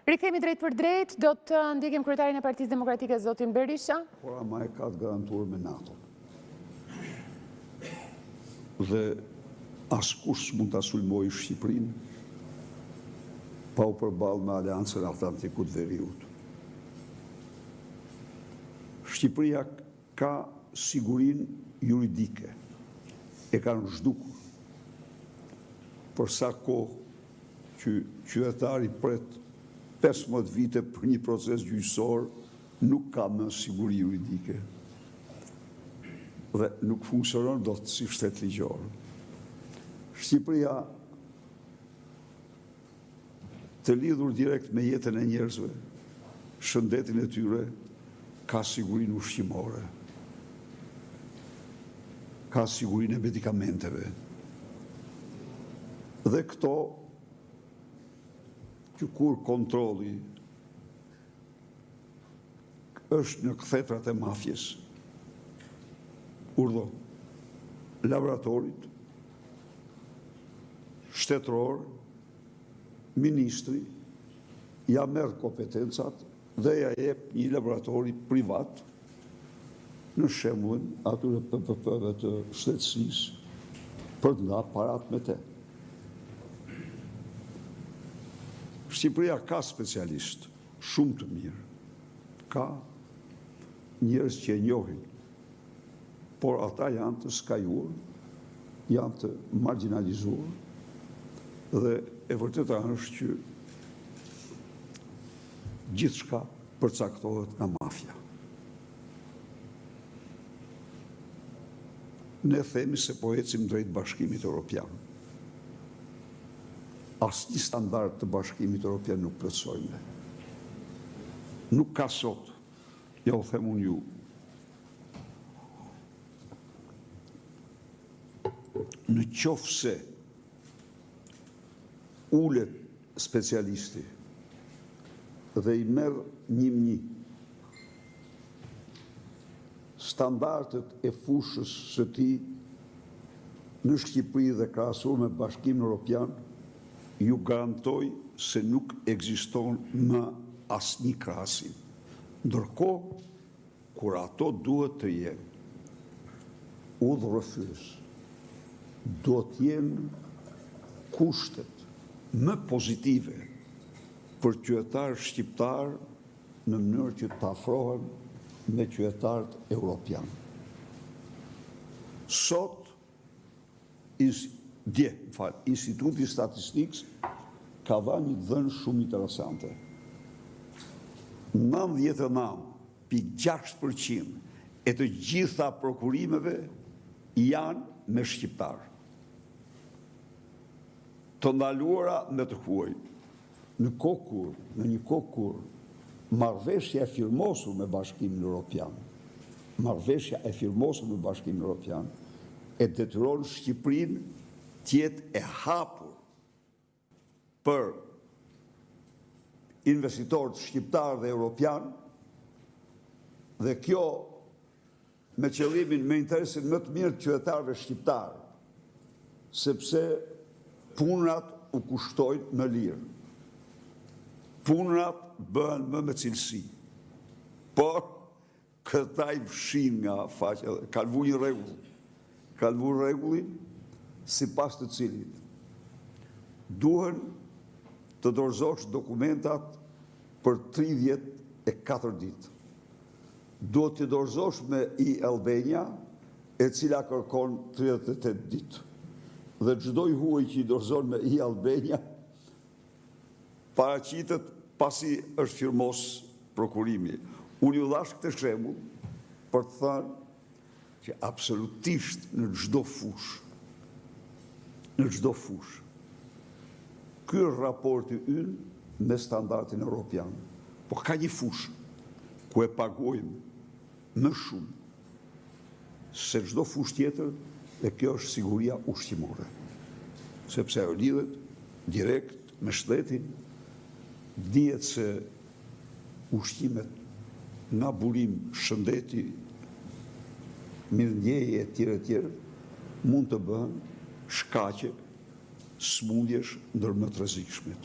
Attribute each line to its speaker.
Speaker 1: Rikthehemi drejt për drejt, do të ndjekim kryetarin e Partisë Demokratike, zotin Berisha.
Speaker 2: Por ama e ka të garantuar me NATO. Dhe askush s'mund ta sulmojë Shqipërinë pa u përballë me Aleancën Atlantikut Veriut. Shqipëria ka sigurinë juridike, e kanë zhdukur. Për sa kohë që qytetari pret 15 vite për një proces gjyqësor, nuk ka më siguri juridike dhe nuk funksionon dot si shtet ligjor. Shqipëria, të lidhur direkt me jetën e njerëzve, shëndetin e tyre, ka sigurinë ushqimore, ka sigurinë e medikamenteve. Dhe këto që kur kontrolli është në kthetrat e mafjes, urdhon laboratorit, shtetëror, ministri, ja merr kompetencat dhe ja jep një laboratori privat në shembullin atyre PPP-ve të shtetësisë për të ndarë parat me te. Shqipëria ka specialist shumë të mirë, ka njerëz që e njohin, por ata janë të skajuar, janë të marginalizuar, dhe e vërteta është që gjithçka përcaktohet nga mafia. Ne themi se po ecim drejt Bashkimit Evropian. Asnjë standard të Bashkimit Evropian nuk plotësojmë. Nuk ka sot, ja u them unë ju, në qoftë se ulet specialisti dhe i merr një standardet e fushës së tij në Shqipëri dhe krahasuar me Bashkimin Evropian, ju garantoj se nuk ekziston më asnjë krahasim. Ndërkohë, kur ato duhet të jenë udhërrëfyes, do të jenë kushtet më pozitive për qytetarë shqiptar në mënyrë që të afrohen me qytetarët evropian. Sot, Instituti Statistikës ka dhënë një dhënë shumë interesante. 99.6% e të gjitha prokurimeve janë me shqiptar. Të ndaluara me të huaj. Në një kohë kur marrëveshja e firmosur me Bashkimin Evropian, e detyron Shqipërinë të jetë e hapur për investitorët shqiptar dhe evropian, dhe kjo me qëllimin, me interesin më të mirë të qytetarëve shqiptar, sepse punrat u kushtojnë më lirë. Punrat bëhen më me cilësi. Por këta i fshin nga faqja, kanë vu një rregull. Kanë vu rregullin sipas të cilit duhen të dorëzosh dokumentat për 34 ditë. Duhet të dorëzosh me e-Albania, e cila kërkon 38 ditë. Dhe çdo huaj që i dorëzon me e-Albania paraqitet pasi është firmos prokurimi. Unë ju dhash këtë shembull për të thënë që absolutisht në çdo fushë, ky është raporti ynë me standardin evropian. Po ka një fushë ku e pagojmë më shumë se çdo fushë tjetër, dhe kjo është siguria ushqimore. Sepse ajo lidhet direkt me shtetin, dihet se ushqimet nga burim, shëndeti, mirëndjeje e tjera mund të bëhen shkaqe smundjesh ndër më të rrezikshmet.